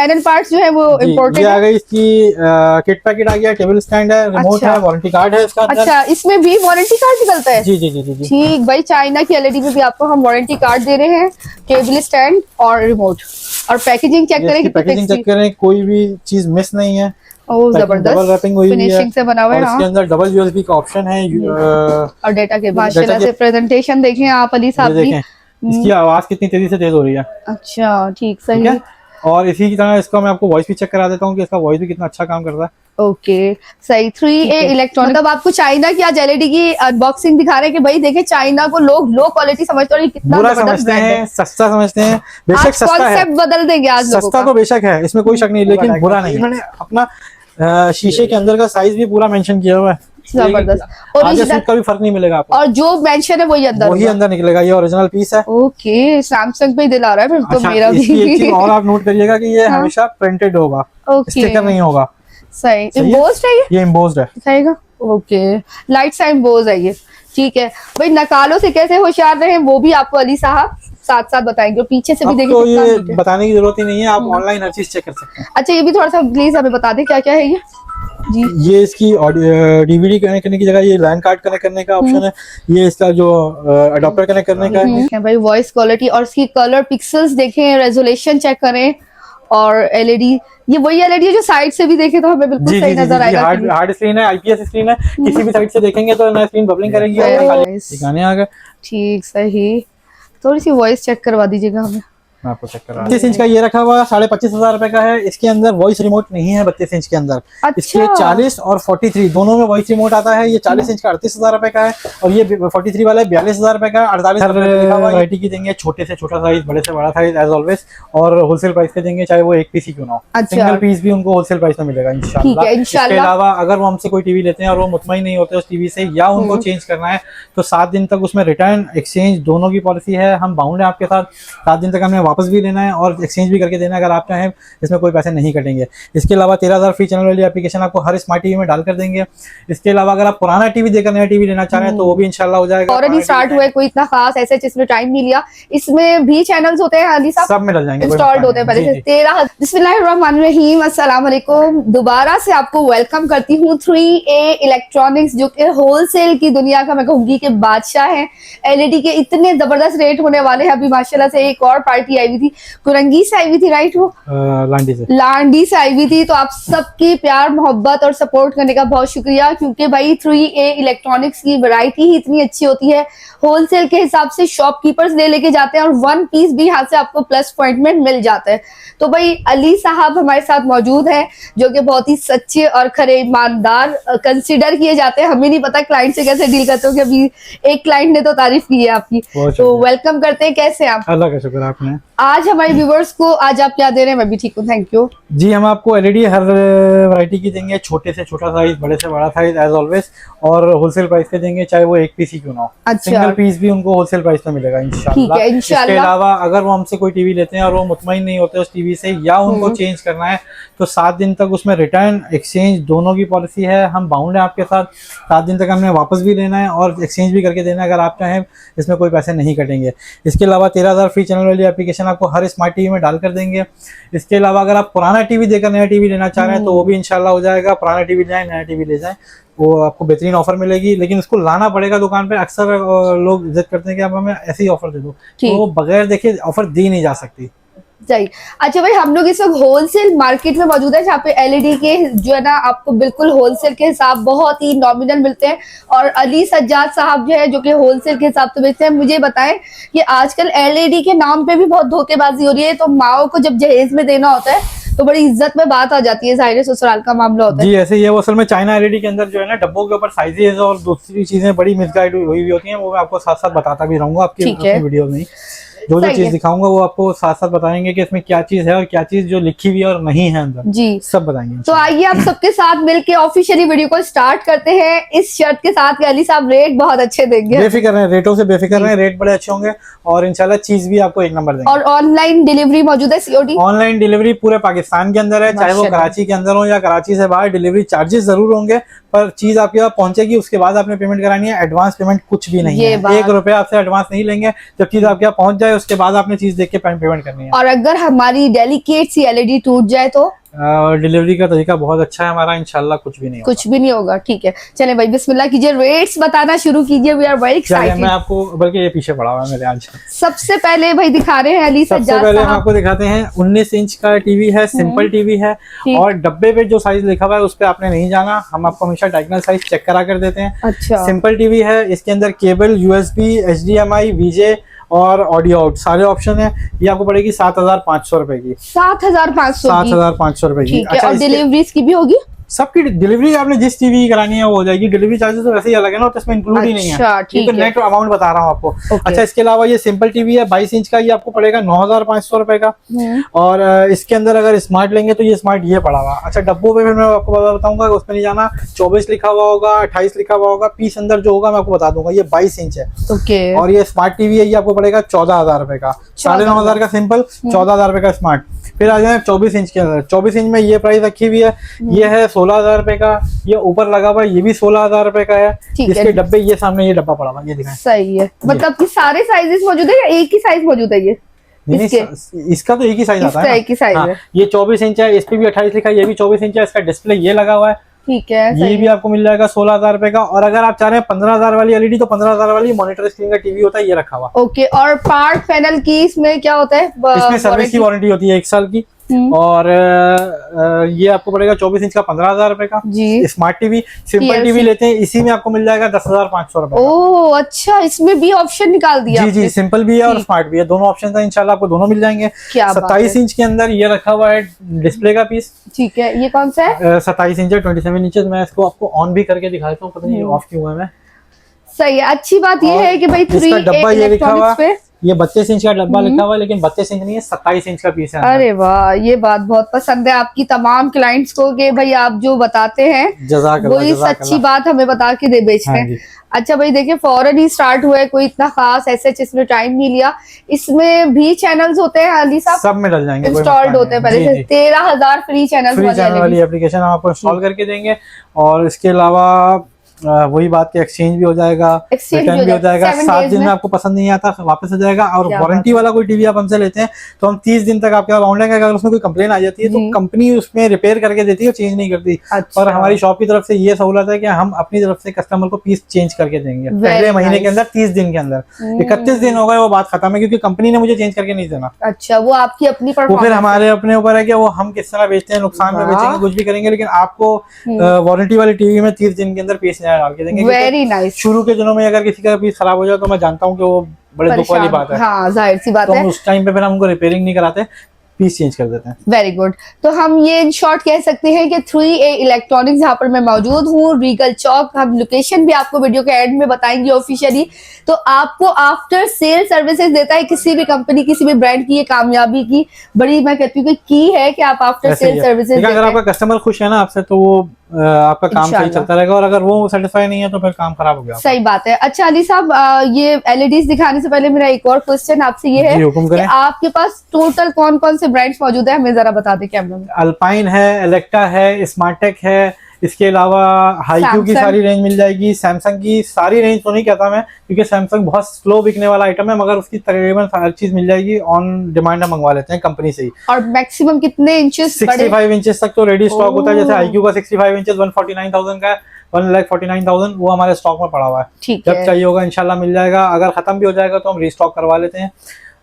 Final parts जो है वो इम्पोर्टेड ये आ गई इसकी किट पैकेट आ गया, टेबल स्टैंड है, रिमोट है, वारंटी कार्ड है इसका। अच्छा, इसमें भी वारंटी कार्ड निकलता है? जी जी जी जी ठीक भाई, चाइना की एलईडी में भी आपको हम वारंटी कार्ड दे रहे हैं, टेबल स्टैंड और रिमोट। और पैकेजिंग चेक करें, पैकेजिंग चेक करें, कोई भी चीज मिस नहीं है। ओह जबरदस्त, डबल रैपिंग हुई है, फिनिशिंग से बना हुआ है। इसके अंदर डबल यूएसबी का ऑप्शन है और डेटा के माशाल्लाह से प्रेजेंटेशन देखें आप अली साहब की। इसकी आवाज कितनी तेजी से तेज हो रही है। अच्छा ठीक, सही। और इसी की तरह इसका मैं आपको वॉइस भी चेक करा देता हूँ कि इसका वॉइस भी कितना अच्छा काम करता है। ओके सही। 3A इलेक्ट्रॉनिक, मतलब आपको चाइना की आज एलईडी की अनबॉक्सिंग दिखा रहे हैं कि भाई देखे चाइना को लोग लो क्वालिटी समझते हैं, कितना बुरा समझते हैं, सस्ता समझते हैं। बेशक सस्ता है, कॉन्सेप्ट बदल देंगे आज लोगों सस्ता तो बेशक है, इसमें कोई शक नहीं, लेकिन बुरा नहीं। इन्होंने अपना शीशे के अंदर का साइज भी पूरा मेंशन किया हुआ है, जबरदस्त। ओरिजिनल का भी फर्क नहीं मिलेगा आपको, और जो मेंशन है वही अंदर निकलेगा। ये ओरिजिनल पीस है। ओके, सैमसंग पे ही दिल आ रहा है फिर तो। अच्छा, मेरा भी एक चीज और आप नोट करिएगा कि ये हमेशा प्रिंटेड होगा, स्टिकर नहीं होगा। सही। एम्बोस्ड है ये एम्बोस्ड है, दिखाएगा। ओके, लाइट सा एम्बोज है ये। ठीक है भाई, नकालों से कैसे होशियार रहे वो भी आपको अली साहब साथ साथ बताएंगे, पीछे से भी देखेंगे। तो ये बताने की जरूरत ही नहीं है, आप ऑनलाइन हर चीज चेक कर सकते हैं। अच्छा, ये भी थोड़ा सा प्लीज हमें बता दें क्या क्या है ये जी। ये इसकी डीवीडी कनेक्ट करने की जगह ये लैन कार्ड कनेक्ट करने का ऑप्शन है। ये इसका जो अडॉप्टर कनेक्ट करने का है भाई। वॉइस क्वालिटी और इसकी कलर पिक्सल्स देखें, रेजोल्यूशन चेक करें। और एलईडी, ये वही एलईडी है जो साइड से भी देखे तो हमें बिल्कुल सही नजर आएगा। हार्ड स्क्रीन है, आईपीएस स्क्रीन है, किसी भी साइड से देखेंगे तो ना स्क्रीन बबलिंग करेगी। गाने आ गए। ठीक, सही। थोड़ी सी वॉइस चेक करवा दीजिएगा हमें। मैं आपको चेक कर रहा हूं। 32 इंच का ये रखा हुआ 25,500 रुपए का है। इसके अंदर वॉइस रिमोट नहीं है 32 इंच के अंदर। अच्छा। इसके 40 और 43 दोनों में वॉइस रिमोट आता है। ये 40 इंच का 38,000 रुपए का है और ये 43 वाला 42,000 रुपए का। 48 वैरायटी की देंगे, छोटे से छोटा साइज, बड़े से बड़ा साइज एज ऑलवेज, और होलसेल प्राइस पे देंगे, चाहे वो एक पीस ही क्यों ना हो। अच्छा। सिंगल पीस भी उनको होलसेल प्राइस में मिलेगा इंशाल्लाह। इसके अलावा अगर वो हमसे कोई टीवी लेते हैं और वो मुतमईन नहीं होते उस टीवी से, या उनको चेंज करना है, तो 7 दिन तक उसमें रिटर्न एक्सचेंज दोनों की पॉलिसी है। हम बाउंड है आपके साथ, 7 दिन तक हमें वापस भी लेना है और एक्सचेंज भी करके देना अगर आप चाहें। इसमें कोई पैसे नहीं कटेंगे। इसके अलावा 13,000 फ्री चैनल वाली एप्लीकेशन आपको हर स्मार्ट टीवी में डाल कर देंगे। इसके अलावा अगर आप पुराना टीवी देकर नया टीवी लेना चाह रहे हैं तो वो भी इंशाल्लाह हो जाएगा। ऑलरेडी स्टार्ट हुआ है, कोई इतना खास ऐसे इसमें टाइम नहीं लिया। इसमें भी चैनल्स होते हैं अली साहब, सब में डल जाएंगे, इंस्टॉल्ड होते हैं पहले से। 13। बिस्मिल्लाहिर्रहमानिर्रहीम, अस्सलाम वालेकुम। दोबारा से आपको वेलकम करती हूँ। 3A इलेक्ट्रॉनिक्स जो कि होलसेल की दुनिया का मैं कहूंगी कि बादशाह है। एलईडी के इतने जबरदस्त रेट होने वाले हैं। अभी माशाल्लाह से एक और पार्टी आई हुई थी, कुरंगी से आई हुई थी, राइट? वो लांडी से आई हुई थी। तो आप सबकी प्यार मोहब्बत और सपोर्ट करने का बहुत शुक्रिया, क्योंकि भाई 3A इलेक्ट्रॉनिक्स की वैरायटी ही इतनी अच्छी होती है। होलसेल के हिसाब से शॉपकीपर्स ले लेके जाते हैं और 1 पीस भी यहाँ से आपको प्लस पॉइंट में मिल जाता है। तो भाई अली साहब हमारे साथ मौजूद हैं, जो कि बहुत ही सच्चे और खरे ईमानदार कंसिडर किए जाते हैं। हमें नहीं पता क्लाइंट से कैसे डील करते हो, कि अभी एक क्लाइंट ने तो तारीफ की है आपकी, तो वेलकम करते हैं। कैसे आप? अल्लाह का शुक्र आपने। आज हमारे व्यूवर्स को आज आप क्या दे रहे हैं? मैं भी ठीक हूँ, थैंक यू जी। हम आपको एलईडी हर वैरायटी की देंगे, छोटे से छोटा साइज, बड़े से बड़ा साइज एज ऑलवेज, और होलसेल प्राइस पे देंगे, चाहे वो एक पीस ही क्यों ना हो। अच्छा। सिंगल पीस भी उनको होलसेल प्राइस में मिलेगा इंशाल्लाह। इसके अलावा अगर वो हमसे कोई टीवी लेते हैं और वो मुतमईन नहीं होते उस टीवी से, या उनको चेंज करना है, तो 7 दिन तक उसमें रिटर्न एक्सचेंज दोनों की पॉलिसी है। हम बाउंड है आपके साथ, 7 दिन तक हमें वापस भी लेना है और एक्सचेंज भी करके देना अगर आप चाहें। इसमें कोई पैसे नहीं कटेंगे। इसके अलावा 13,000 फ्री चैनल वाली एप्लीकेशन आपको हर स्मार्ट टीवी में डाल कर देंगे। इसके अलावा अगर आप पुराना टीवी देकर नया टीवी लेना चाह रहे हैं तो वो भी इंशाल्लाह हो जाएगा। पुराना टीवी जाए, नया टीवी ले जाए, वो आपको बेहतरीन ऑफर मिलेगी, लेकिन उसको लाना पड़ेगा दुकान पे। अक्सर लोग जिद करते हैं कि आप हमें ऐसे ही ऑफर दे दो, तो बगैर देखे ऑफर दी नहीं जा सकती। सही। अच्छा भाई, हम लोग इस वक्त होलसेल मार्केट में मौजूद है, जहाँ पे एलईडी के जो है ना आपको बिल्कुल होलसेल के हिसाब बहुत ही नॉमिनल मिलते हैं। और अली सज्जाद साहब जो है, जो कि होलसेल के हिसाब से बेचते हैं। मुझे बताएं कि आजकल एलईडी के नाम पे भी बहुत धोखेबाजी हो रही है। तो माओ को जब जहेज में देना होता है तो बड़ी इज्जत में बात आ जाती है, जाहिर ससुराल का मामला होता है जी। ऐसे ही है वो। असल में चाइना एलईडी के अंदर जो है ना, डब्बों के ऊपर साइजेस और दूसरी चीजें बड़ी मिसगाइड हुई होती हैं। वो मैं आपको साथ साथ बताता भी रहूंगा आपकी वीडियो में। जो चीज दिखाऊंगा वो आपको साथ साथ बताएंगे कि इसमें क्या चीज है और क्या चीज जो लिखी हुई है और नहीं है अंदर जी, सब बताएंगे। तो आइए आप सबके साथ मिलके ऑफिशियली वीडियो को स्टार्ट करते हैं, इस शर्त के साथ कि अली साहब रेट बहुत अच्छे देंगे। बेफिक्र हैं, रेटों से बेफिक्र हैं, रेट बड़े अच्छे होंगे और इंशाल्लाह चीज भी आपको एक नंबर देंगे। और ऑनलाइन डिलीवरी मौजूद है, सीओडी ऑनलाइन डिलीवरी पूरे पाकिस्तान के अंदर है, चाहे वो कराची के अंदर हो या कराची से बाहर। डिलीवरी चार्जेस जरूर होंगे, पर चीज आपके पास पहुंचेगी, उसके बाद आपने पेमेंट करानी है। एडवांस पेमेंट कुछ भी नहीं है, 1 रुपया आपसे एडवांस नहीं लेंगे। जब चीज आपके यहाँ पहुंच जाए उसके बाद आपने चीज देख के पेमेंट करनी है। और अगर हमारी डेलिकेट सी एलईडी टूट जाए तो डिलीवरी का तरीका बहुत अच्छा है हमारा, इंशाल्लाह कुछ भी नहीं होगा। कुछ भी नहीं होगा। ठीक है, चले भाई बिस्मिल्लाह कीजिए, रेट्स बताना शुरू कीजिए। We are very excited. मैं आपको, बल्कि ये पीछे पड़ा हुआ है मेरे आज। सबसे पहले भाई दिखा रहे हैं अली सबसे सज्जाद पहले हम साहब। आपको दिखाते हैं 19 इंच का टीवी है, सिंपल टीवी है। और डब्बे पे जो साइज लिखा हुआ है उस पे आपने नहीं जाना, हम आपको हमेशा डायगोनल साइज चेक करा कर देते हैं। अच्छा, सिंपल टीवी है, इसके अंदर केबल, यूएसबी, HDMI, VJ और ऑडियो आउट सारे ऑप्शन है। ये आपको पड़ेगी 7,500 रुपए की। 7,500 7,500 रुपए की। ठीक है। और डिलीवरीज की भी होगी? सबकी डिलीवरी आपने जिस टीवी की करानी है वो हो जाएगी। डिलीवरी चार्जेस तो वैसे ही अलग है ना, तो इसमें इंक्लूड ही नहीं है। ये तो नेट अमाउंट बता रहा हूँ आपको। अच्छा, इसके अलावा ये सिंपल टीवी है 22 इंच का, ये आपको पड़ेगा 9,500 रुपए का। और इसके अंदर अगर स्मार्ट लेंगे तो ये स्मार्ट ये पड़ा हुआ। अच्छा, डब्बों पे फिर मैं आपको बताऊंगा, उसमें नहीं जाना। 24 लिखा हुआ होगा, 28 लिखा हुआ होगा, पीस अंदर जो होगा मैं आपको बता दूंगा। ये 22 इंच है। ओके। और ये स्मार्ट टीवी है, ये आपको पड़ेगा 14,000 रुपए का। 9,500 का सिंपल, 14,000 रुपए का स्मार्ट। फिर आ जाए 24 इंच के अंदर। 24 इंच में ये प्राइस रखी हुई है, ये है 16,000 रुपए का। ये ऊपर लगा हुआ है, ये भी 16,000 रुपए का है। इसके डब्बे, ये सामने ये डब्बा पड़ा हुआ, ये दिखाएं। सही है, मतलब कि सारे साइजेस मौजूद है या एक ही साइज मौजूद है? ये इसका तो एक ही साइज आता है ना? एक ही साइज है। ये 24 इंच है, इस पे भी 28 लिखा है, ये भी 24 इंच है। इसका डिस्प्ले ये लगा हुआ है। ठीक है, ये भी आपको मिल जाएगा 16,000 रुपए का। और अगर आप चाह रहे हैं 15,000 वाली एलईडी, तो 15,000 वाली मॉनिटर स्क्रीन का टीवी होता है, ये रखा हुआ। ओके। और पार्ट पैनल की इसमें क्या होता है? इसमें सर्विस की वारंटी होती है 1 साल की। और ये आपको पड़ेगा 24 इंच का 15,000 रुपए का जी। स्मार्ट टीवी, सिंपल टीवी लेते हैं, इसी में आपको मिल जाएगा 10,500 रुपए। ओह अच्छा, इसमें भी ऑप्शन निकाल दिया जी। सिंपल भी है और स्मार्ट भी है, दोनों ऑप्शन है। इंशाल्लाह आपको दोनों मिल जाएंगे। 27 इंच के अंदर ये रखा हुआ है डिस्प्ले का पीस। ठीक है, ये कौन सा है? 27 इंच है, 27 इंच। मैं इसको आपको ऑन भी करके दिखाता हूँ, पता नहीं ऑफ क्यों हुआ है। मैं सही है। अच्छी बात ये है कि भाई 3 डब्बा ये लिखा हुआ, ये 32 इंच का डब्बा लिखा हुआ है, लेकिन 32 इंच नहीं है, 27 इंच का पीस है। अरे वाह, ये बात बहुत पसंद है आपकी तमाम क्लाइंट्स को कि भाई आप जो बताते हैं वही सच्ची बात हमें बता के दे बेचते हैं। अच्छा भाई देखिए, फौरन ही स्टार्ट हुआ है, कोई इतना खास ऐसे इसमें टाइम नहीं लिया। इसमें भी चैनल्स होते हैं अली साहब? सब में डल जाएंगे, इंस्टॉल्ड होते हैं पहले से। 13,000 फ्री चैनल वाली एप्लीकेशन हम आपको इंस्टॉल करके देंगे। और इसके अलावा वही बात के एक्सचेंज भी हो जाएगा, रिटर्न भी हो जाएगा। 7 दिन में आपको पसंद नहीं आता वापस हो जाएगा। और वारंटी वाला कोई टीवी आप हमसे लेते हैं तो हम 30 दिन तक आपके ऑनलाइन, अगर उसमें कोई कंप्लेन आ जाती है तो कंपनी उसमें रिपेयर करके देती है, चेंज नहीं करती। और हमारी शॉप की तरफ से ये सहूलत है कि हम अपनी तरफ से कस्टमर को पीस चेंज करके देंगे पहले महीने के अंदर, 30 दिन के अंदर। 31 दिन हो गए वो बात खत्म है, क्योंकि कंपनी ने मुझे चेंज करके नहीं देना। अच्छा, वो आपकी अपनी वो फिर हमारे अपने ऊपर है कि वो हम किस तरह बेचते हैं, नुकसान में बेचेंगे, कुछ भी करेंगे, लेकिन आपको वारंटी वाली टीवी में 30 दिन के अंदर पीस नया डाल के देंगे। Very nice. शुरू के दिनों में अगर किसी का पीस खराब हो जाए तो मैं जानता हूँ कि वो बड़े दुख वाली बात है। हाँ, जाहिर सी बात है। तो उस टाइम पे फिर हम उनको रिपेयरिंग नहीं कराते, पीस चेंज कर देते हैं। Very good. तो हम ये इन शॉर्ट कह सकते हैं कि 3A इलेक्ट्रॉनिक्स जहाँ पर मैं मौजूद हूँ, रीगल चौक। हम लोकेशन भी आपको वीडियो के एंड में बताएंगे ऑफिशियली। तो आपको आफ्टर सेल सर्विसेज देता है किसी भी कंपनी, किसी भी ब्रांड की। ये कामयाबी की बड़ी मैं कहती हूँ की है कि आप आफ्टर सेल सर्विसेज, अगर आपका कस्टमर खुश है ना आपसे, तो वो आपका काम सही चलता रहेगा। और अगर वो सेटिस्फाई नहीं है तो फिर काम खराब हो गया। सही बात है। अच्छा अली साहब, ये एलईडीज दिखाने से पहले मेरा एक और क्वेश्चन आपसे ये है कि आपके पास टोटल कौन कौन से ब्रांड्स मौजूद है, हमें जरा बता दें कैमरा में। अल्पाइन है, एलेक्टा है, स्मार्टेक है, इसके अलावा हाईक्यू की सारी रेंज मिल जाएगी। सैमसंग की सारी रेंज तो नहीं कहता मैं, क्योंकि सैमसंग बहुत स्लो बिकने वाला आइटम है, मगर उसकी तकरीबन हर चीज मिल जाएगी। ऑन डिमांड हम मंगवा लेते हैं कंपनी से ही। और मैक्सिमम कितने इंचेस? 65 इंचेस तक तो रेडी स्टॉक होता है। जैसे हाईक्यू का 65 इंचेस 149,000 का है, 1,49,000 वो हमारे स्टॉक में पड़ा हुआ है। जब चाहिए होगा इंशाल्लाह मिल जाएगा। अगर खत्म भी हो जाएगा तो हम रीस्टॉक करवा लेते हैं।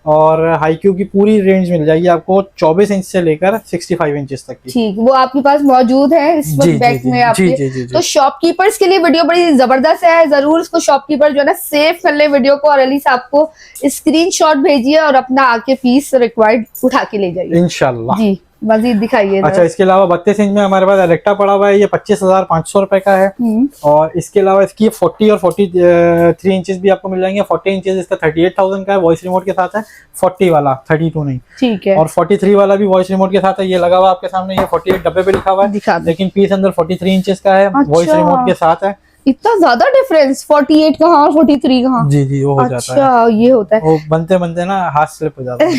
और हाईक्यू की पूरी रेंज मिल जाएगी आपको 24 इंच से लेकर 65 इंचेस तक की। ठीक, वो आपके पास मौजूद है इस वक्त बैग में आपके। जी। तो शॉपकीपर्स के लिए वीडियो बड़ी जबरदस्त है, जरूर उसको शॉपकीपर जो है ना सेव कर ले वीडियो को, और अली साहब को स्क्रीनशॉट भेजिए और अपना आके पीस रिक्वायर्ड उठा के ले जाइए इंशाल्लाह। जी, मजीद दिखाइए। अच्छा, इसके अलावा 32 इंच में हमारे पास एलेक्टा पड़ा हुआ है, ये 25,500 रुपए का है। और इसके अलावा इसकी 40 और 43 इंचेस भी आपको मिल जाएंगे। 40 इंचेस इसका 38,000 का है, वॉइस रिमोट के साथ है। 40 वाला 32 नहीं, ठीक है। और 43 वाला भी वॉइस रिमोट के साथ है, ये लगा हुआ आपके सामने। ये 48 डब्बे पे लिखा हुआ है, लेकिन पीस अंदर 43 इंचेस का है, वॉइस रिमोट के साथ है। इतना ज्यादा डिफरेंस 48 कहाँ और 43 कहाँ? जी जी, वो हो जाता है। अच्छा, ये होता है। वो बनते बनते ना हाथ स्लिप हो जाता है।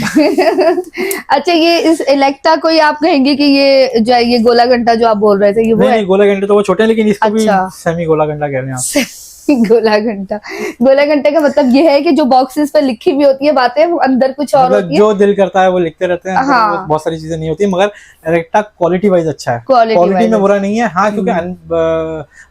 अच्छा, ये इस इलेक्ट्रा को ही आप कहेंगे कि ये जो है, ये गोला घंटा जो आप बोल रहे थे, ये वो नहीं है? नहीं, गोला घंटे तो वो छोटे हैं, लेकिन इसको भी अच्छा। सेमी गोला घंटा कह रहे हैं आप। गोला घंटा, गोला घंटे का मतलब ये है कि जो बॉक्सेस पर लिखी भी होती है बातें, वो अंदर कुछ और मतलब होती है। जो दिल करता है वो लिखते रहते हैं, अंदर हाँ। बहुत सारी चीजें नहीं होती, मगर इलेक्ट्रा क्वालिटी वाइज अच्छा है, Quality क्वालिटी wise में बुरा नहीं है। हाँ, क्योंकि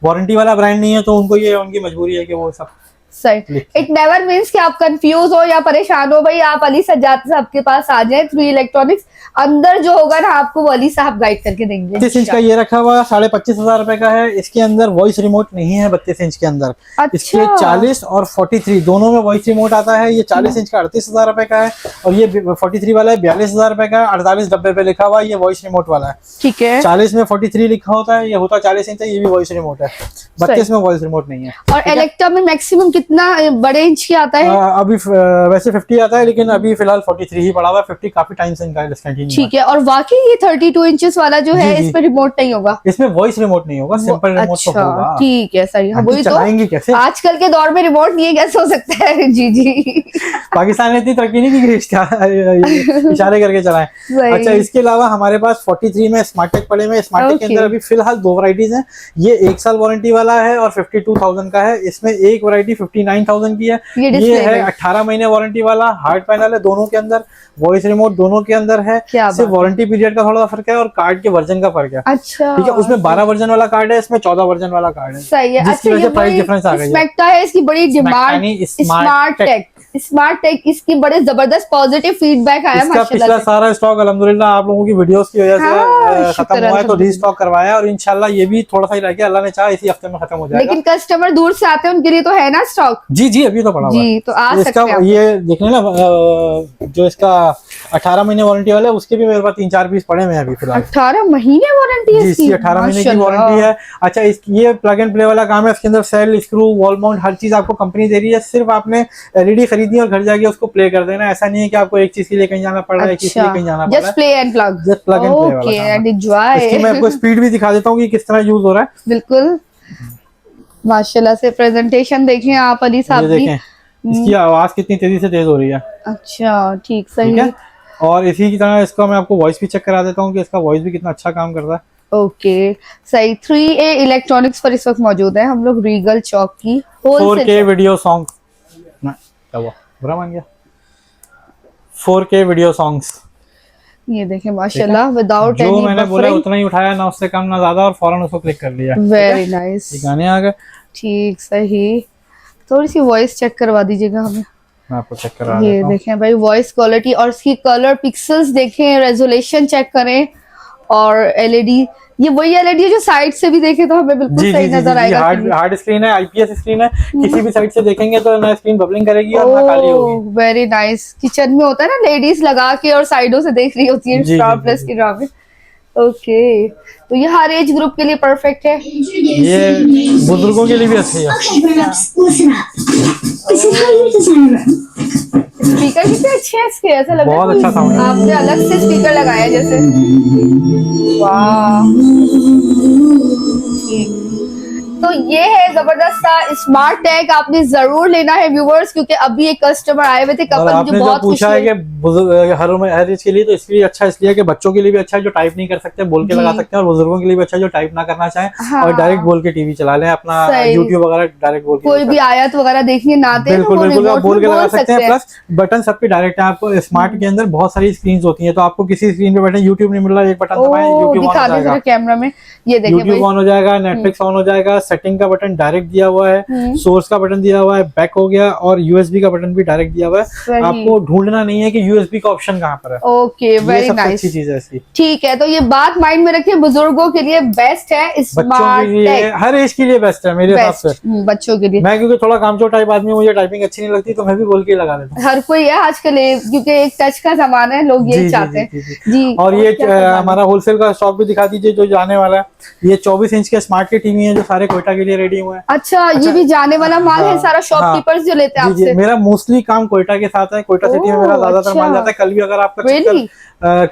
वारंटी वाला ब्रांड नहीं है, तो उनको ये उनकी मजबूरी है कि वो सब सही। इट नेवर मीन्स कि आप कंफ्यूज हो या परेशान हो, भाई आप अली सज्जाद साहब के पास आ जाए, 3 इलेक्ट्रॉनिक्स। अंदर जो होगा ना, आपको वो अली साहब गाइड करके देंगे। 32 इंच का ये रखा हुआ 25,500 रुपए का है। इसके अंदर वॉइस रिमोट नहीं है 32 इंच के अंदर। अच्छा। इसके 40 और 43 दोनों में वॉइस रिमोट आता है। ये 40 इंच का 38,000 रुपए का है, और ये 43 वाला है 42,000 रुपए का। 48 पे लिखा हुआ है, ये वॉइस रिमोट वाला है। ठीक है। 40 में 43 लिखा होता है, ये होता 40 इंच है, ये भी वॉइस रिमोट है। 32 में वॉइस रिमोट नहीं है। और इलेक्ट्रा में मैक्सिमम कितना बड़े इंच की आता है? अभी वैसे 50 आता है, लेकिन अभी फिलहाल 43 ही पड़ा हुआ है। 50 काफी टाइम से इनका डिस्कंटिन्यू। ठीक है। और वाकई ये 32 इंचेस वाला जो है, जी, जी। इस पे रिमोट नहीं होगा? इसमें वॉइस रिमोट नहीं होगा, सिंपल रिमोट तो होगा। ठीक है, सही। हाँ, वही तो चलाएंगे कैसे? आजकल के दौर में रिमोट नहीं है, कैसे हो सकता है? जी जी। पाकिस्तान ने इतनी तरक्की नहीं की कि इशारे करके चलाएं। अच्छा, इसके अलावा हमारे पास 43 में स्मार्टेक पड़े में। स्मार्टेक के अंदर अभी फिलहाल 2 वैरायटीज हैं। ये 1 साल वारंटी वाला है और 52,000 का है। इसमें एक वैरायटी 59,000 की है। ये है 18 महीने वारंटी वाला। हार्ड पैनल है दोनों के अंदर, वॉइस रिमोट दोनों के अंदर है। सिर्फ वारंटी पीरियड का थोड़ा फर्क है और कार्ड के वर्जन का फर्क है। अच्छा, ठीक है। उसमें 12 वर्जन वाला कार्ड है, इसमें 14 वर्जन वाला कार्ड है। सही है। जिसकी वजह से प्राइस डिफरेंस आ गई है। इसकी बड़ी डिमांड। स्मार्ट टेक, इसकी बड़े जबरदस्त पॉजिटिव फीडबैक आया इसका पिछला सारा स्टॉक अल्हम्दुलिल्लाह आप लोगों की वीडियोस की वजह से खत्म हुआ है, तो रीस्टॉक करवाया है। और इंशाल्लाह ये भी थोड़ा सा ही रह गया, अल्लाह ने चाहा इसी हफ्ते में खत्म हो जाएगा। लेकिन कस्टमर दूर से आते हैं, उनके लिए तो है ना स्टॉक? जी जी, अभी तो पड़ा हुआ है जी, तो आ सकते हैं। ये देखने ना, जो इसका 18 महीने वारंटी वाला है, उसके भी मेरे पास 3-4 पीस पड़े हुए हैं अभी फिलहाल। 18 महीने वारंटी है इसकी? 18 महीने की वारंटी है। अच्छा, ये प्लग एंड प्ले वाला काम है। इसके अंदर सेल, स्क्रू, वॉल माउंट हर चीज आपको कंपनी दे रही है। सिर्फ आपने एलईडी खरीदनी और घर जाके उसको प्ले कर देना। ऐसा नहीं है कि आपको एक चीज के लिए कहीं जाना पड़ रहा है, एक चीज के लिए कहीं जाना पड़ रहा है। Just play and plug. Just plug and play वाला एंड एंजॉय। इसकी मैं आपको स्पीड भी दिखा देता हूँ कि किस तरह यूज हो रहा है। बिल्कुल, माशाल्लाह से प्रेजेंटेशन देखें आप अली साहब की। इसकी आवाज कितनी तेजी से तेज हो रही है। अच्छा, ठीक, सही है। और इसी की तरह इसका मैं आपको वॉइस भी चेक करा देता हूँ कि इसका वॉइस भी कितना अच्छा काम करता है। ओके, सही। 3A इलेक्ट्रॉनिक्स पर इस वक्त मौजूद है हम लोग, रीगल चौक की। 4K वीडियो सॉन्ग, क्या हुआ, बुरा मान गया? 4K वीडियो सॉन्ग्स, ये देखें माशाल्लाह, विदाउट जो मैंने बोला उतना ही उठाया, ना उससे कम ना ज्यादा, और फौरन उसको क्लिक कर लिया। Very nice. गाने आ गए। ठीक, सही। थोड़ी सी वॉइस चेक करवा दीजिएगा हमें। मैं आपको चेक करा ये देखें भाई, वॉइस क्वालिटी और इसकी कलर पिक्सल्स देखें, रेजोल्यूशन चेक करें। और एलईडी, ये वही एलईडी है जो साइड से भी देखे तो हमें बिल्कुल सही नजर आएगा। हार्ड स्क्रीन है, आईपीएस स्क्रीन है। किसी भी साइड से देखेंगे तो ना स्क्रीन बबलिंग करेगी और ना काली होगी। Very nice. किचन में होता है ना, लेडीज लगा के और साइडों से देख रही होती है स्टार प्लस की ड्रामे। ओके, तो ये हर एज ग्रुप के लिए परफेक्ट है। ये बुजुर्गों के लिए भी अच्छी है। स्पीकर कितने अच्छे हैं इसके, ऐसा लग रहा है बहुत अच्छा साउंड है। आपने अलग से स्पीकर लगाया जैसे। वाह, ठीक। तो ये है जबरदस्त सा स्मार्ट टैग, आपने जरूर लेना है व्यूवर्स, क्योंकि अभी एक कस्टमर आए हुए थे कपल, आपने जो पूछा है कि हर एज के लिए, तो इसलिए अच्छा इसलिए कि बच्चों के लिए भी अच्छा है जो टाइप नहीं कर सकते, बोल के लगा सकते हैं, और बुजुर्गों के लिए भी अच्छा है जो टाइप ना करना चाहें। हाँ। और डायरेक्ट बोल के टीवी चला लें अपना, यूट्यूब वगैरह डायरेक्ट बोल के, कोई भी आयत वगैरह देखनी ना आते, बिल्कुल बिल्कुल आप बोल के लगा सकते हैं। प्लस बटन सब पे डायरेक्ट है। आपको स्मार्ट के अंदर बहुत सारी स्क्रीन होती है, तो आपको किसी स्क्रीन पे बैठे यूट्यूब नहीं मिल रहा, एक बटन दबाएं, यूट्यूब ऑन हो जाएगा कैमरा में। ये देखिए, यूट्यूब ऑन हो जाएगा, नेटफ्लिक्स ऑन हो जाएगा, सेटिंग का बटन डायरेक्ट दिया हुआ है, सोर्स का बटन दिया हुआ है, बैक हो गया, और यूएसबी का बटन भी डायरेक्ट दिया हुआ है। आपको ढूंढना नहीं है कि यूएसबी का ऑप्शन कहाँ पर है। ओके, वेरी नाइस, अच्छी चीज है इसकी। ठीक है, तो ये बात माइंड में रखिए, बुजुर्गों के लिए बेस्ट है, स्मार्ट टेक हर एज के लिए बेस्ट है मेरे हिसाब से। बच्चों के लिए मैं क्योंकि थोड़ा कामचोर टाइप आदमी हूँ, मुझे टाइपिंग अच्छी नहीं लगती, तो मैं भी बोल के लगा देता हूँ। हर कोई है आजकल, क्योंकि एक टच का जमाना है, लोग यही चाहते हैं जी। और ये हमारा होलसेल का स्टॉक भी दिखा दीजिए जो जाने वाला है। ये 24 इंच के स्मार्ट के टीवी है जो सारे कोयटा के लिए रेडी हुए हैं। अच्छा, ये भी जाने वाला माल है सारा, शॉपकीपर्स जो लेते हैं जी जी, आपसे। मेरा मोस्टली काम कोयटा के साथ है, कोयटा सिटी में मेरा ज्यादातर माल जाता है। कल भी अगर आपका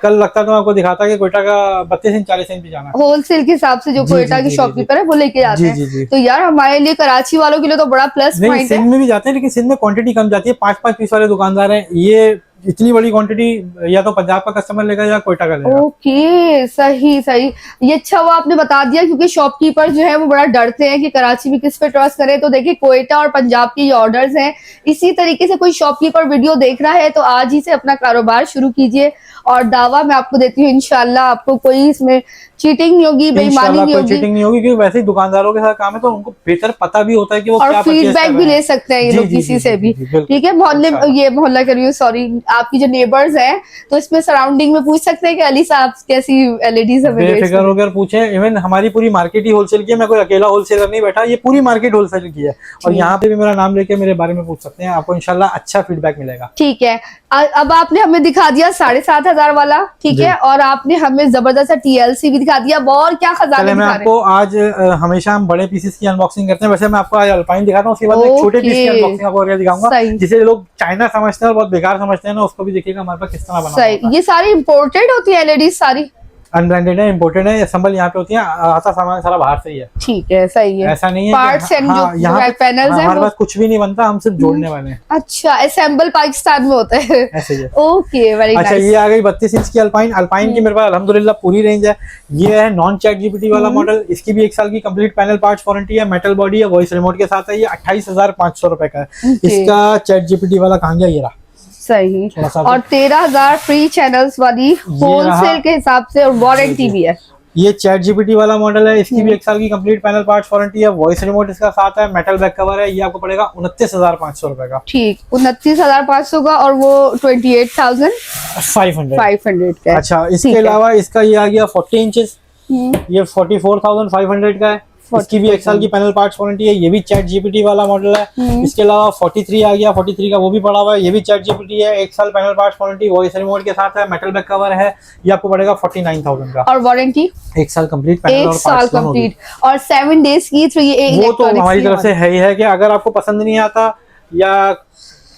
कल लगता तो मैं आपको दिखाता कि कोयटा का 32 इंच 40 इंच भी जाना है होलसेल के हिसाब से। जो कोयटा की शॉपकीपर है वो लेके जाते हैं। तो यार हमारे लिए, कराची वालों के लिए तो बड़ा प्लस पॉइंट है। सिंध में भी जाते हैं, लेकिन सिंध में क्वांटिटी कम जाती है। 5-5 पीस वाले दुकानदार हैं, ये इतनी बड़ी क्वांटिटी या तो पंजाब का कस्टमर लेगा या कोयटा का लेगा। ओके, सही सही। ये अच्छा हुआ आपने बता दिया, क्योंकि शॉपकीपर जो है वो बड़ा डरते हैं कि कराची में किस पे ट्रस्ट करें। तो देखिए, कोयटा और पंजाब के ये ऑर्डर्स हैं। इसी तरीके से कोई शॉपकीपर वीडियो देख रहा है तो आज ही से अपना कारोबार शुरू कीजिए। और दावा मैं आपको देती हूँ, इंशाल्लाह आपको कोई इसमें चीटिंग नहीं होगी, बेईमानी नहीं होगी। चीटिंग नहीं होगी, क्योंकि वैसे ही दुकानदारों के साथ काम है तो उनको बेहतर पता भी होता है कि वो और क्या फीडबैक भी ले सकते हैं ये लोग किसी से भी। ठीक है, मोहल्ला कर रही हूँ, सॉरी, आपकी जो नेबर्स हैं तो इसमें सराउंडिंग में पूछ सकते हैं कि अली साहब कैसी एलईडीज हमें बेफिक्र होकर पूछे। इवन हमारी पूरी मार्केट ही होलसेल की है, मैं कोई अकेला होलसेलर नहीं बैठा, ये पूरी मार्केट होलसेल की है। और यहाँ पे भी मेरा नाम लेके मेरे बारे में पूछ सकते हैं, आपको इंशाल्लाह अच्छा फीडबैक मिलेगा। ठीक है, अब आपने हमें दिखा दिया 7,500 वाला, ठीक है, और आपने हमें जबरदस्त TLC भी दिखा दिया। और क्या खजाने मैं आपको आज हमेशा हम बड़े पीसेस की अनबॉक्सिंग करते हैं, वैसे मैं आपको आज अल्पाइन दिखाता हूँ, उसके बाद एक छोटे पीस की अनबॉक्सिंग आपको दिखाऊंगा, जिसे लोग चाइना समझते हैं और बहुत बेकार समझते हैं ना, उसको भी देखिएगा हमारे पास किस तरह बना है। ये सारी इंपोर्टेड होती है एलईडी, सारी अनब्रांडेड है, इम्पोर्टेड है। असेंबल यहाँ पे होती है, आता सामान सारा बाहर से ही है। ठीक है, सही है, ऐसा नहीं है पार्ट्स एंड जो यहाँ पैनल्स हैं हमारे पास कुछ भी नहीं बनता, हम सिर्फ जोड़ने वाले हैं। अच्छा, असेंबल पाकिस्तान में होता है, ऐसे ही है। Okay, very nice. अच्छा, ये आ गई 32 इंच की अल्पाइन की मेरे पास अल्हम्दुलिल्लाह पूरी रेंज है। ये है नॉन चैट जीपीटी वाला मॉडल, इसकी भी 1 साल की कंप्लीट पैनल पार्ट्स वारंटी है, मेटल बॉडी है, वॉइस रिमोट के साथ है। ये 28,500 रुपए का है। इसका चैट जीपीटी वाला कहाँ गया, ये रहा। सही। और 13,000 फ्री चैनल्स वाली होलसेल के हिसाब से, और वारंटी भी है। ये चैट जीपीटी वाला मॉडल है, इसकी भी 1 साल की कंप्लीट पैनल पार्ट्स वारंटी है, वॉइस रिमोट इसका साथ है, मेटल बैक कवर है। ये आपको पड़ेगा 29,500 रुपए का। ठीक, 29,500 का, और वो 28,500 का। अच्छा, इसके अलावा इसका ये आ गया 40 इंचेस, ये 44,500 का है। इसकी भी 1 साल की पैनल पार्ट्स वारंटी है। ये भी चैट जीपीटी वाला मॉडल है। इसके अलावा 43 आ गया, 43 का वो भी पड़ा हुआ है, ये भी चैट जीपीटी है, 1 साल panel parts warranty, voice remote के साथ है, मेटल बैक कवर है। ये आपको पड़ेगा 49,000 का। और वारंटी 1 साल कंप्लीट पैनल और पार्ट्स कंप्लीट, और 7 डेज की। तो ये वो तो हमारी तरफ से है ही है कि अगर आपको पसंद नहीं आता या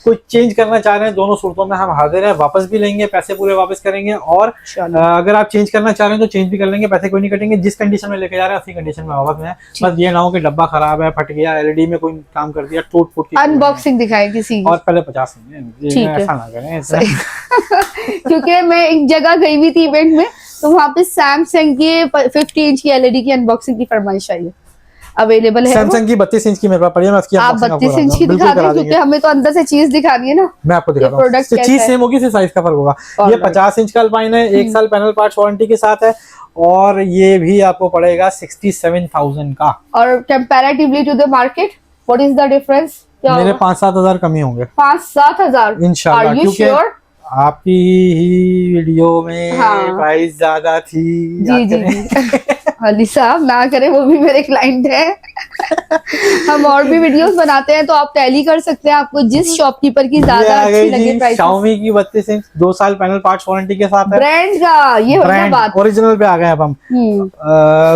कुछ चेंज करना चाह रहे हैं, दोनों सूरतों में हम हाजिर हैं, वापस भी लेंगे, पैसे पूरे वापस करेंगे। और अगर आप चेंज करना चाह रहे हैं तो चेंज भी कर लेंगे, पैसे कोई नहीं कटेंगे। जिस कंडीशन में लेके जा रहे हैं उसी कंडीशन में वापस में है। बस ये ना हो कि डब्बा खराब है, फट गया, एलईडी में कोई काम कर दिया, टूट फूट की। अनबॉक्सिंग दिखाएं किसी, और पहले 50 ऐसा ना करें। क्योंकि मैं एक जगह गई हुई थी इवेंट में, तो वहाँ पे सैमसंग की 50 इंच की एलईडी की अनबॉक्सिंग की फरमाइश आई है। अवेलेबल है सैमसंग की 32 इंच की मेरे पास पड़ी है। मैं उसकी आप 32 इंच की दिखा दें, क्योंकि हमें तो अंदर से चीज दिखानी है ना। मैं आपको दिखाता हूं, प्रोडक्ट चीज सेम होगी, सिर्फ साइज का फर्क होगा। ये 50 इंच का अल्पाइन है, 1 साल पैनल पार्ट्स वारंटी के साथ है, और ये भी आपको पड़ेगा 67,000 का। और comparatively to the market what is the difference? मेरे 5-7 हजार कमी होंगे। 5-7 हजार इंशाल्लाह, क्योंकि आपकी ही वीडियो में प्राइस ज्यादा थी। जी अली साहब ना करें, वो भी मेरे क्लाइंट है। हम और भी वीडियोस बनाते हैं, तो आप टैली कर सकते हैं, आपको जिस शॉपकीपर की ज्यादा अच्छी लगे प्राइस। Xiaomi की 32 इंच 2 साल पैनल पार्ट्स वारंटी के साथ है, ब्रांड का। ये ब्रांड बात ओरिजिनल पे आ गए अब हम।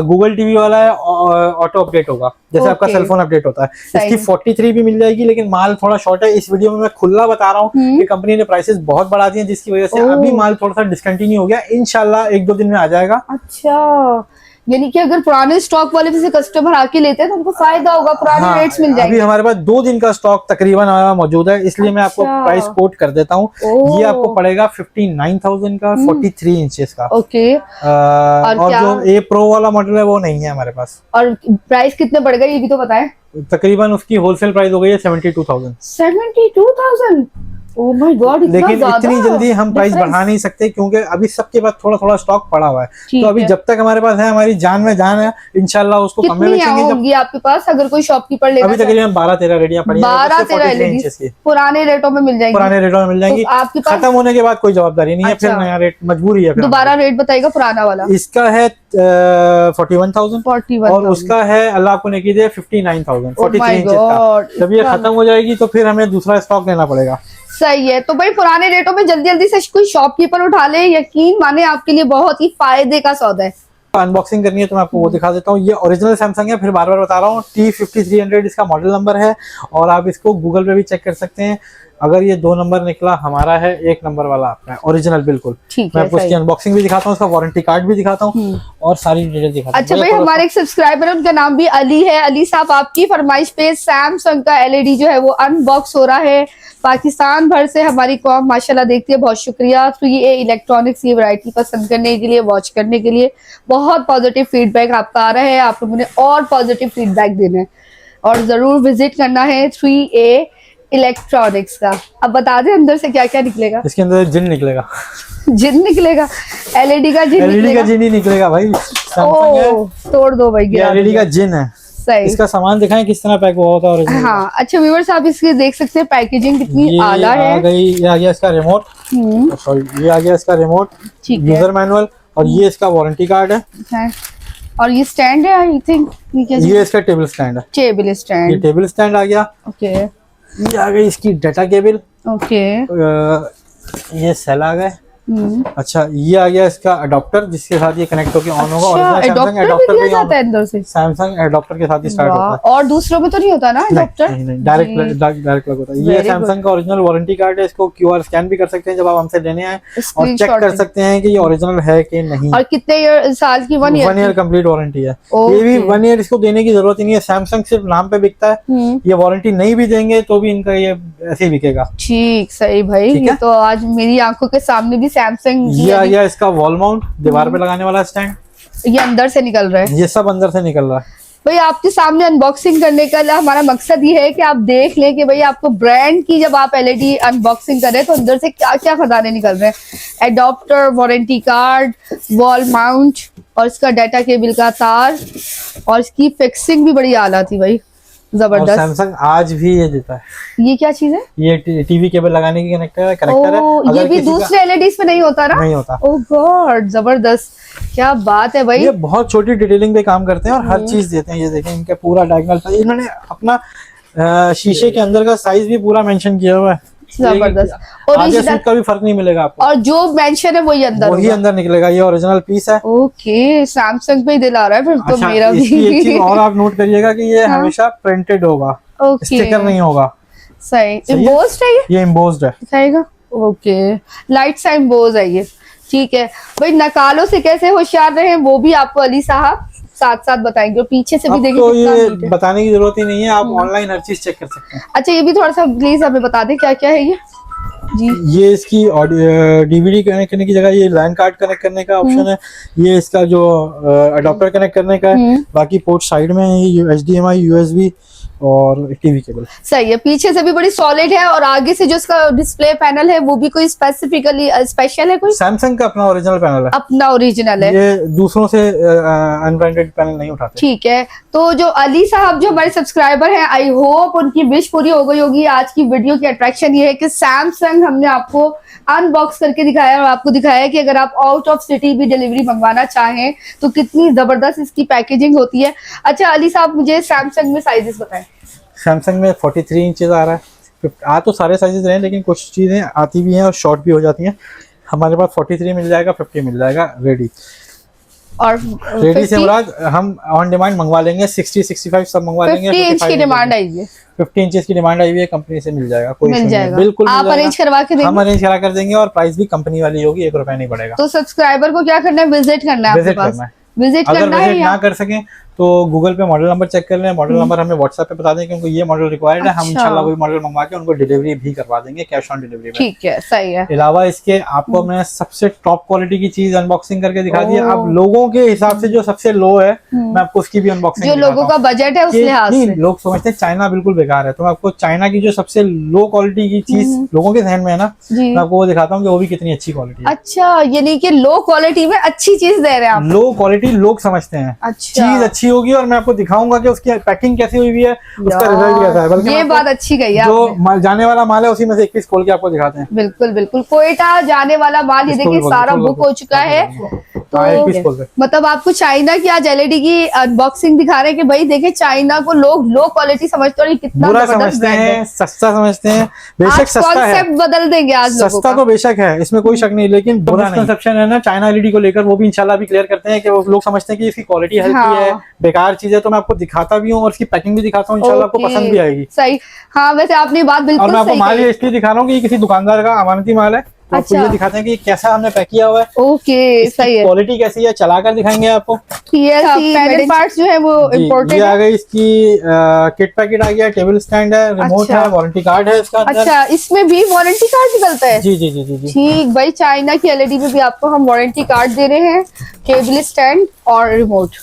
गूगल टीवी वाला है, ऑटो अपडेट होगा, जैसे आपका सेलफोन अपडेट होता है। इसकी 43 भी मिल जाएगी, लेकिन माल थोड़ा शॉर्ट है। इस वीडियो में मैं खुला बता रहा हूँ कि कंपनी ने प्राइसेस बहुत बढ़ा दिए, जिसकी वजह से अभी माल थोड़ा सा डिसकंटिन्यू हो गया। इंशाल्लाह 1-2 दिन में आ जाएगा। अच्छा, यानी कि अगर पुराने स्टॉक वाले से कस्टमर आके लेते हैं तो उनको फायदा होगा, पुराने रेट्स मिल जाएंगे। अभी हमारे पास 2 दिन का स्टॉक तकरीबन मौजूद है, इसलिए मैं आपको प्राइस कोट कर देता हूँ। ये आपको पड़ेगा 59,000 का, 43 इंचेस का। ओके। और जो ए प्रो वाला मॉडल है वो नहीं है हमारे पास। और प्राइस कितने बढ़ गए ये भी तो बताएं। तकरीबन उसकी होलसेल प्राइस हो गई है 72,000। 72,000, ओह माय गॉड, लेकिन इतनी जल्दी हम प्राइस बढ़ा नहीं सकते, क्योंकि अभी सबके पास थोड़ा थोड़ा स्टॉक पड़ा हुआ है। तो अभी जब तक हमारे पास है, कमारी जान में जान है, इंशाल्लाह उसको कम में बेचेंगे। होंगी आपके पास अगर कोई शॉपकीपर लेगा? अभी तकरीबन 12-13 रेडियां पड़ी हैं, 12-13 पुराने रेटों में मिल जाएंगी। पुराने रेटों में मिल जाएंगी। आपके पास खत्म होने के बाद कोई जवाबदारी नहीं है, फिर नया रेट मजबूरी है। दोबारा रेट बताइएगा पुराना वाला। इसका है 41,000 और उसका है अल्लाह आपको नहीं कीजिए 59,000। 43 इंच का। जब ये खत्म हो जाएगी तो फिर हमें दूसरा स्टॉक लेना पड़ेगा। सही है, तो भाई पुराने रेटों में जल्दी जल्दी से कोई शॉपकीपर उठा ले, यकीन माने आपके लिए बहुत ही फायदे का सौदा है। अनबॉक्सिंग करनी है तो मैं आपको वो दिखा देता हूँ। ये ओरिजिनल सैमसंग है, फिर बार बार बता रहा हूँ, T5300 इसका मॉडल नंबर है और आप इसको गूगल पे भी चेक कर सकते हैं। अगर ये 2 नंबर निकला हमारा है, 1 नंबर वाला आपका है, ओरिजिनल बिल्कुल। मैं आपको इसकी अनबॉक्सिंग भी दिखाता हूँ, उसका वारंटी कार्ड भी दिखाता हूँ और सारी डिटेल दिखाता हूँ। अच्छा भाई, हमारे एक सब्सक्राइबर है, उनका नाम भी अली है। अली साहब, आपकी फरमाइश पे सैमसंग का एलईडी जो है वो अनबॉक्स हो रहा है। पाकिस्तान भर से हमारी कौम माशाल्लाह देखती है, बहुत शुक्रिया। 3A इलेक्ट्रॉनिक्स ये वैरायटी पसंद करने के लिए, वॉच करने के लिए, बहुत पॉजिटिव फीडबैक आपका आ रहा है। आप लोगों ने और पॉजिटिव फीडबैक देना है और जरूर विजिट करना है 3A इलेक्ट्रॉनिक्स का। अब बता दें अंदर से क्या क्या निकलेगा। इसके अंदर जिन निकलेगा। जिन निकलेगा? एलईडी का जिन? एलईडी का जिन ही निकलेगा भाई। सैमसंग है, तोड़ दो भाई, एलईडी का जिन है। सही। इसका सामान दिखाएं किस तरह पैक हुआ होता है। हाँ अच्छा व्यूअर्स, आप इसकी देख सकते हैं पैकेजिंग कितनी आला है। ये आ गया इसका रिमोट, सॉरी ये आ गया इसका रिमोट, यूजर मैनुअल और ये इसका वारंटी कार्ड है। और ये स्टैंड है आई थिंक, ये इसका टेबल स्टैंड है। टेबल स्टैंड, ये टेबल स्टैंड आ गया। ओके। ये आ गई इसकी डाटा केबल। ओके। ये सेल आ गए। अच्छा, ये आ गया इसका अडॉप्टर जिसके साथ ये कनेक्ट होकर ऑन होगा। और सैमसंग अडॉप्टर भी आता है अंदर से, सैमसंग अडॉप्टर के साथ ही स्टार्ट होता है। और दूसरों में तो नहीं होता ना अडॉप्टर? नहीं, डायरेक्ट प्लग होता है। ये सैमसंग का ओरिजिनल वारंटी कार्ड है। इसको QR स्कैन भी कर सकते हैं जब आप हमसे लेने आए और चेक कर सकते हैं कि ये ओरिजिनल है कि नहीं। और कितने साल की? 1 ईयर कंप्लीट वारंटी है। ये भी 1 ईयर इसको देने की जरूरत ही नहीं है। सैमसंग सिर्फ नाम पे बिकता है, ये वारंटी नहीं भी देंगे तो भी इनका ये ऐसे ही बिकेगा। ठीक, सही भाई। ये तो आज मेरी आंखों के सामने भी सैमसंग। ये आ गया इसका वॉल माउंट, दीवार पे लगाने वाला स्टैंड। ये अंदर से निकल रहा है? ये सब अंदर से निकल रहा है भाई। आपके सामने अनबॉक्सिंग करने का हमारा मकसद ये है कि आप देख लें कि भाई आपको ब्रांड की जब आप एलईडी अनबॉक्सिंग कर रहे हैं तो अंदर से क्या क्या खजाने निकल रहे हैं। Adapter, warranty card, wall mount और इसका डाटा केबल का तार और इसकी फिक्सिंग भी बड़ी आला थी भाई, जबरदस्त। सैमसंग आज भी ये देता है। ये क्या चीज है? ये टीवी केबल लगाने की कनेक्टर है। ये भी दूसरे एलईडीज पे नहीं होता ना? नहीं होता। ओह गॉड, जबरदस्त, क्या बात है भाई। ये बहुत छोटी डिटेलिंग पे काम करते हैं और हर चीज देते हैं। ये देखें इनका पूरा डायगोनल साइज, इन्होंने अपना शीशे के अंदर का साइज भी पूरा मेंशन किया हुआ है। जबरदस्त। आगे सूट का भी फर्क नहीं मिलेगा आपको, और जो मेंशन है वही अंदर निकलेगा। ये ओरिजिनल पीस है। ओके, सैमसंग पे ही दिल आ रहा है फिर तो। अच्छा, मेरा भी एक चीज और आप नोट करिएगा कि ये हमेशा प्रिंटेड होगा, स्टिकर नहीं होगा। सही। एम्बोस्ड है ये एम्बोस्ड है। दिखाएगा। ओके, लाइट सा एम्बोज है ये। ठीक है भाई, नकालों से कैसे होशियार रहे वो भी आपको अली साहब साथ साथ बताएंगे। और पीछे से भी देखिए, तो ये बताने की जरूरत ही नहीं है, आप ऑनलाइन हर चीज चेक कर सकते हैं। अच्छा, ये भी थोड़ा सा प्लीज हमें बता दें क्या क्या है ये जी। ये इसकी डीवीडी कनेक्ट करने की जगह ये लैन कार्ड कनेक्ट करने का ऑप्शन है। ये इसका जो अडॉप्टर कनेक्ट करने का है। बाकी पोर्ट साइड में HDMI, USB और टीवी केबल। सही है। पीछे से भी बड़ी सॉलिड है और आगे से जो इसका डिस्प्ले पैनल है वो भी कोई स्पेसिफिकली स्पेशल है? कोई सैमसंग का अपना ओरिजिनल पैनल है। अपना ओरिजिनल है, ये दूसरों से अनब्रांडेड पैनल नहीं उठाते। ठीक है। तो जो अली साहब जो हमारे सब्सक्राइबर हैं, आई होप उनकी विश पूरी हो गई होगी। आज की वीडियो की अट्रैक्शन ये है कि सैमसंग हमने आपको अनबॉक्स करके दिखाया और आपको दिखाया कि अगर आप आउट ऑफ सिटी भी डिलीवरी मंगवाना चाहें तो कितनी जबरदस्त इसकी पैकेजिंग होती है। अच्छा अली साहब, मुझे सैमसंग में साइजेस बताएं। सैमसंग में 43 इंचेस आ रहा है। आ तो सारे साइजेस रहे हैं लेकिन कुछ चीजें आती भी हैं और शॉर्ट भी हो जाती हैं। हमारे पास 43 मिल जाएगा, 50 मिल जाएगा रेडी। और रेडी से मुराद हम ऑन डिमांड मंगवा लेंगे। 60, 65 सब मंगवा लेंगे। 50 इंच की डिमांड आई है। 50 इंचेस की डिमांड आई हुई है, कंपनी से मिल जाएगा। कोई मिल जाएगा, बिल्कुल आप अरेंज करवा के देंगे? हम अरेंज करा कर देंगे और प्राइस भी कंपनी वाली होगी, 1 रुपया नहीं पड़ेगा। तो सब्सक्राइबर को क्या करना है? विजिट करना है, विजिट करना है। विजिट अगर करना है। विजिट ना कर सकें तो गूगल पे मॉडल नंबर चेक कर लें। मॉडल नंबर हमें व्हाट्सएप पे बता दें क्योंकि ये मॉडल रिक्वायर्ड है। हम इंशाल्लाह वही मॉडल मंगवा के उनको डिलीवरी भी करवा देंगे, कैश ऑन डिलीवरी में। ठीक है, सही है। अलावा इसके आपको मैं सबसे टॉप क्वालिटी की चीज अनबॉक्सिंग करके दिखा दी है। अब लोगों के हिसाब से जो सबसे लो है मैं आपको उसकी भी अनबॉक्सिंग, जो लोगों का बजट है उस लिहाज से। लोग समझते हैं चाइना बिल्कुल बेकार है, तो मैं आपको चाइना की जो सबसे लो क्वालिटी की चीज लोगों के जहन में है ना, मैं आपको वो दिखाता हूँ कि वो भी कितनी अच्छी क्वालिटी है। अच्छा, यानी कि लो क्वालिटी में अच्छी चीज दे रहे हैं आप। लो क्वालिटी लोग समझते हैं चीज अच्छी होगी और मैं आपको दिखाऊंगा कि उसकी पैकिंग कैसी हुई हुई है, उसका रिजल्ट कैसा है। बल्कि ये बात अच्छी कही है जो जाने वाला माल है उसी में से एक पीस खोल के आपको दिखाते हैं। बिल्कुल बिल्कुल। कोयटा जाने वाला माल ये देखिए सारा बुक हो चुका है। हाँ, एक पीस खोल दे। मतलब आपको चाइना की आज एलईडी की अनबॉक्सिंग दिखा रहे हैं कि भाई देखे चाइना को लोग लो क्वालिटी समझते हैं और ये कितना बुरा जबरदस्त समझते ब्रांड है। हैं, सस्ता समझते हैं। बेशक आज सस्ता है, कॉन्सेप्ट बदल देंगे आज लोगों सस्ता का। तो बेशक है, इसमें कोई शक नहीं, लेकिन बुरा कंसेप्शन है ना चाइना एलईडी को लेकर, वो भी इंशाल्लाह भी क्लियर करते हैं कि वो लोग समझते हैं कि इसकी क्वालिटी हल्की हाँ। है, बेकार चीज है। तो मैं आपको दिखाता भी हूँ और इसकी पैकिंग भी दिखाता हूँ, इंशाल्लाह आपको ओके, पसंद भी आएगी। सही। हाँ वैसे आपने बात और बिल्कुल मैं आपको सही माल कही। ये इसलिए दिखा रहा हूँ कि ये किसी दुकानदार का अमानती माल है, तो आपको अच्छा। ये दिखाते हैं कि कैसा हमने पैक किया हुआ है, ओके सही है। क्वालिटी कैसी है, चलाकर दिखाएंगे आपको। पैनल पार्ट्स जो है वो जी, इम्पोर्टेड ये आ है। गई इसकी किट पैकेट आ गया, टेबल स्टैंड है, रिमोट अच्छा। है, वारंटी कार्ड है इसका अंदर। अच्छा, इसमें भी वारंटी कार्ड निकलता है? जी जी जी जी जी। ठीक भाई, चाइना की एलईडी में भी आपको हम वारंटी कार्ड दे रहे हैं, केबल स्टैंड और रिमोट।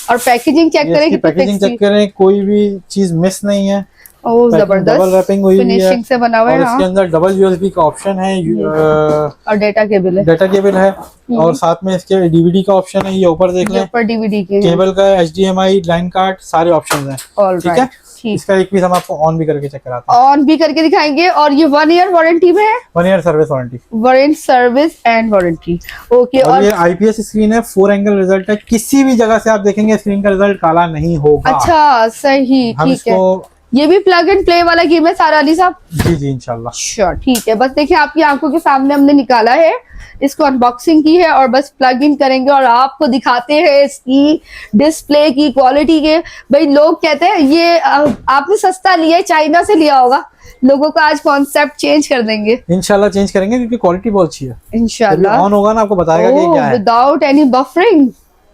और पैकेजिंग चेक करें, पैकेजिंग चेक करें, कोई भी चीज मिस नहीं है। ओह डबल जबरदस्त रैपिंग हुई है फिनिशिंग से बना हुआ और है। इसके हाँ, अंदर डबल यूएसबी का ऑप्शन है, और डेटा केबल है, डाटा केबल है, और साथ में इसके डीवीडी का ऑप्शन है, ये ऊपर देख लें, ऊपर डीवीडी के केबल का, एचडीएमआई, लाइन कार्ड, सारे ऑप्शन हैं। ठीक है, इसका एक पीस हम आपको ऑन भी करके चेक कराते हैं। ऑन भी करके दिखाएंगे। और ये 1 ईयर वारंटी में है, 1 year service warranty, warranty service and warranty. Okay, और ये आईपीएस स्क्रीन है, 4 एंगल रिजल्ट है, किसी भी जगह से आप देखेंगे स्क्रीन का रिजल्ट काला नहीं होगा। अच्छा सही, हम ठीक है। इसको, ये भी प्लग एंड प्ले वाला गेम है सारा अली साहब? जी जी इंशाल्लाह। श्योर, ठीक है। बस देखिए आपकी आंखों के सामने हमने निकाला है, इसको अनबॉक्सिंग की है और बस प्लग इन करेंगे और आपको दिखाते हैं इसकी डिस्प्ले की क्वालिटी के। भाई लोग कहते हैं ये आपने सस्ता लिया है, चाइना से लिया होगा, लोगों का आज कॉन्सेप्ट चेंज कर देंगे। इंशाल्लाह चेंज करेंगे क्योंकि क्वालिटी बहुत अच्छी है। इंशाल्लाह ऑन होगा ना आपको बताएगा कि क्या है, विदाउट एनी बफरिंग,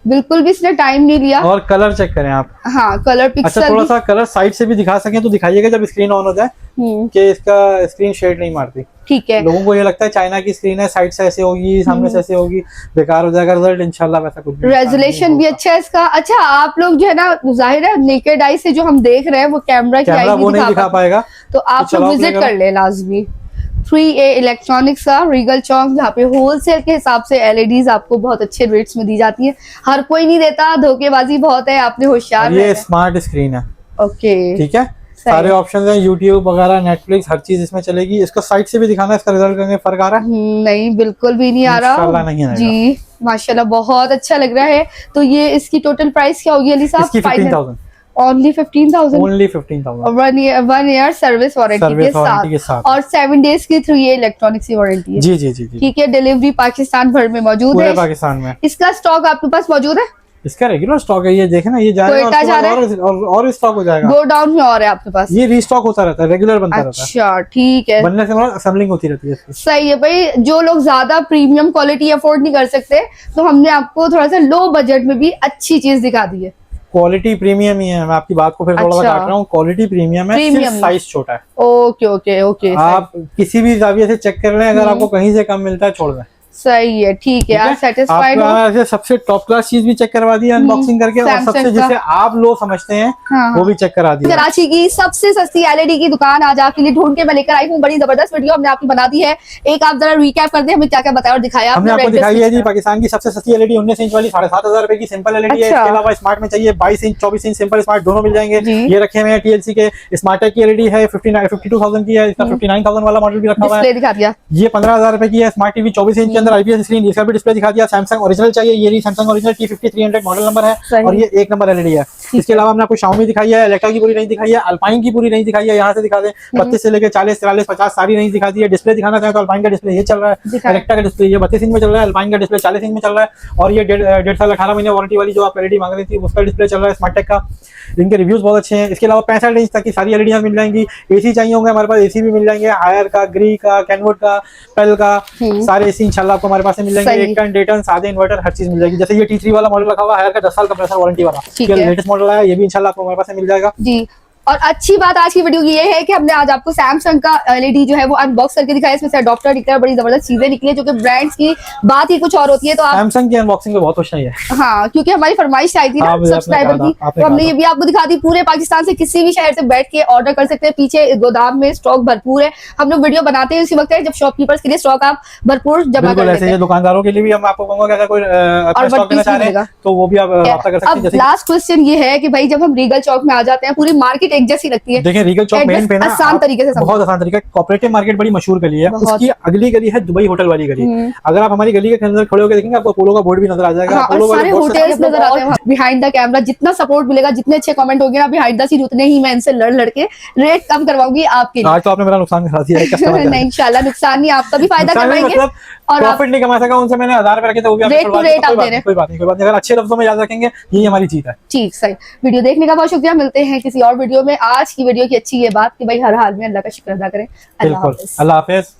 बिल्कुल भी इसने टाइम नहीं लिया। और कलर चेक करें आप। हाँ, कलर पिक्सल। अच्छा, थोड़ा सा कलर साइड से भी दिखा सकें तो दिखाइएगा जब स्क्रीन ऑन हो जाए, कि इसका स्क्रीन शेड नहीं मारती। ठीक है। लोगों को ये लगता है चाइना की स्क्रीन है, साइड से ऐसे होगी, सामने से ऐसे होगी, बेकार हो जाएगा रिजल्ट। इंशाल्लाह वैसा कुछ नहीं, रेजोल्यूशन भी अच्छा है इसका। अच्छा, आप लोग जो है ना, जाहिर है नेकेड आई से जो हम देख रहे हैं वो कैमरा की आई वो नहीं दिखा पाएगा, तो आप लोग विजिट कर ले लाजमी 3A इलेक्ट्रॉनिक्स का रीगल चौक, जहाँ पे होलसेल के हिसाब से एलईडीज आपको बहुत अच्छे रेट्स में दी जाती है। हर कोई नहीं देता, धोखेबाजी बहुत है, आपने होशियार ये स्मार्ट स्क्रीन है। ओके, ठीक है, सारे ऑप्शन हैं, यूट्यूब वगैरह, नेटफ्लिक्स, हर चीज इसमें चलेगी। इसको साइड से भी दिखाना, इसका रिजल्ट करने फर्क आ रहा है? नहीं, बिल्कुल भी नहीं आ रहा। नहीं आएगा जी, माशाल्लाह बहुत अच्छा लग रहा है। तो ये इसकी टोटल प्राइस क्या होगी अली साहब? इसकी 15,000, only 15,000, only 15,000, 1 year service warranty के साथ और 7 डेज की 3A इलेक्ट्रॉनिक्स की वारंटी है। जी जी जी जी। ठीक है, डिलीवरी पाकिस्तान भर में मौजूद पूरे है। पाकिस्तान में इसका स्टॉक आपके पास मौजूद है? इसका रेगुलर स्टॉक है, ये देखे ना, ये जा रहा है और स्टॉक हो जाएगा, गो डाउन में और है आपके पास, ये रीस्टॉक होता रहता है, रेगुलर बनता रहता है। अच्छा ठीक है, बनने से बाद असेंबलिंग होती रहती है इसकी। सही है भाई। जो लोग ज्यादा प्रीमियम क्वालिटी अफोर्ड नहीं कर सकते, तो हमने आपको थोड़ा सा लो बजट में भी अच्छी चीज दिखा दी है। क्वालिटी प्रीमियम ही है, मैं आपकी बात को फिर थोड़ा सा काट रहा हूँ, क्वालिटी प्रीमियम है, सिर्फ साइज छोटा है। ओके ओके ओके, आप किसी भी जाविये से चेक कर लें, अगर आपको कहीं से कम मिलता है छोड़ दें। सही है, ठीक है, आप सेटिस्फाइड हो? सबसे टॉप क्लास चीज भी चेक करवा दी अनबॉक्सिंग करके, और सबसे जिसे आप लो समझते हैं वो भी चेक करा दी। कराची की सबसे सस्ती एलईडी की दुकान आज आपके लिए ढूंढ के मैं लेकर आई हूँ। बड़ी जबरदस्त वीडियो हमने आपकी बना दी है। एक आप जरा रिकैप कर दे, हमें क्या क्या बताया और दिखाया हमने आपको दिखाई है जी। पाकिस्तान की सबसे सस्ती एलईडी 19 इंच वाली 7,500 रुपए की सिंपल एलईडी है। इसके अलावा स्मार्ट में चाहिए 22 इंच, 24 इंच सिंपल स्मार्ट दोनों मिल जाएंगे। ये रखे हुए हैं TLC के। स्मार्टेक की एलईडी है 52,000 की है, इसका 59,000 वाला मॉडल भी रखा हुआ है। दिखा दिया, ये 15,000 रुपए की है। स्मार्ट टीवी 24 इंच के अंदर IPS स्क्रीन, इसका भी डिस्प्ले दिखा दिया। सैमसंग ओरिजिनल चाहिए, ये रही Samsung original T5300 model number है, और ये 1 नंबर एलईडी है। इसके अलावा हमने आपको Xiaomi दिखाई है, इलेक्ट्रा की पूरी रेंज दिखाई है, अल्पाइन की पूरी रेंज दिखाई है। यहाँ से दिखा दें 32 से लेकर 40, 43, 50 सारी रेंज दिखा दी है। डिस्प्ले दिखाना चाहे तो अल्पाइन का डिस्प्ले ये चल रहा है, इलेक्ट्रा का डिस्प्ले ये 32 इंच में चल रहा है, अल्पाइन का डिस्प्ले 40 इंच में चल रहा है, और ये 1.5 साल 18 महीने वारंटी वाली जो आप एलईडी मांग रही थी उसका डिस्प्ले चल रहा है स्मार्टेक का। इनके रिव्यूज बहुत अच्छे हैं। इसके अलावा 65 इंच तक की सारी एलईडी मिल जाएंगी। एसी चाहिए होंगे हमारे पास, एसी भी मिल जाएंगे, हायर का, ग्री का, कैनवुड का, पेल का, सारे एसी इंशाल्लाह आपको हमारे पास मिल जाएंगे। 1 टन, 1.5 टन, सादे इन्वर्टर, हर चीज मिल जाएगी। जैसे ये T3 वाला मॉडल रखा हुआ है, हायर का 10 साल कंप्रेसर वारंटी वाला, ये लेटेस्ट मॉडल है, ये भी इंशाल्लाह आपको हमारे पास मिल जाएगा जी। और अच्छी बात आज की वीडियो की ये है कि हमने आज आपको सैमसंग का एलईडी जो है वो अनबॉक्स करके दिखाया। इसमें से अडॉप्टर निकला, बड़ी जबरदस्त चीजें निकली, जो कि ब्रांड्स की बात ही कुछ और होती है। तो सैमसंग की अनबॉक्सिंग में बहुत खुश नहीं है। हाँ, क्योंकि हमारी फरमाइश आई थी ना सब्सक्राइबर की, तो हमने ये भी आपको दिखा दी। पूरे पाकिस्तान से किसी भी शहर से बैठ के ऑर्डर कर सकते हैं। पीछे गोदाम में स्टॉक भरपूर है। हम लोग वीडियो बनाते हैं उसी वक्त है जब शॉपकीपर्स के लिए स्टॉक आप भरपूर जमा कर लेते हैं। दुकानदारों के लिए भी हम आपको कहूंगा कि अगर कोई स्टॉक देना चाह रहे हैं तो वो भी आप रब्ता कर सकते हैं। लास्ट क्वेश्चन ये है कि भाई जब हम रीगल चौक में आ जाते हैं, पूरी मार्केट एक जैसी लगती है। देखिए रीगल चौक मेन पे ना आसान तरीके से बहुत आसान तरीका, कोऑपरेटिव मार्केट बड़ी मशहूर गली है, बहुत। उसकी अगली गली है दुबई होटल वाली गली। अगर आप हमारी गली के अंदर खड़े होकर देखेंगे आपको अपोलो का बोर्ड भी नजर आ जाएगा। हाँ, और अपोलो सारे होटल्स नजर आते हैं बिहाइंड द कैमरा। जितना सपोर्ट मिलेगा, जितने अच्छे कमेंट होंगे ना बिहाइंड द सीन, उतने ही मैं इनसे लड़ के रेट कम करवाऊंगी आपके लिए। आज तो आपने मेरा नुकसान करा दिया है कस्टमर का। नहीं इंशाल्लाह नुकसान नहीं, आपका भी फायदा करवाएंगे मतलब और आप प्रॉफिट नहीं कमा सका उनसे, मैंने 1000 रुपए रखे थे वो भी आपने रेट टू छुड़वा दिया, रेट तो आप दे रहे हैं। कोई बात नहीं। अगर अच्छे लफ्जों में याद रखेंगे यही हमारी जीत है। ठीक सही। वीडियो देखने का बहुत शुक्रिया, मिलते हैं किसी और वीडियो में। आज की वीडियो की अच्छी ये बात कि भाई हर हाल में अल्लाह का शुक्र अदा करें। अल्लाह बिल्कुल, हाफिज। अल्लाह हाफिज।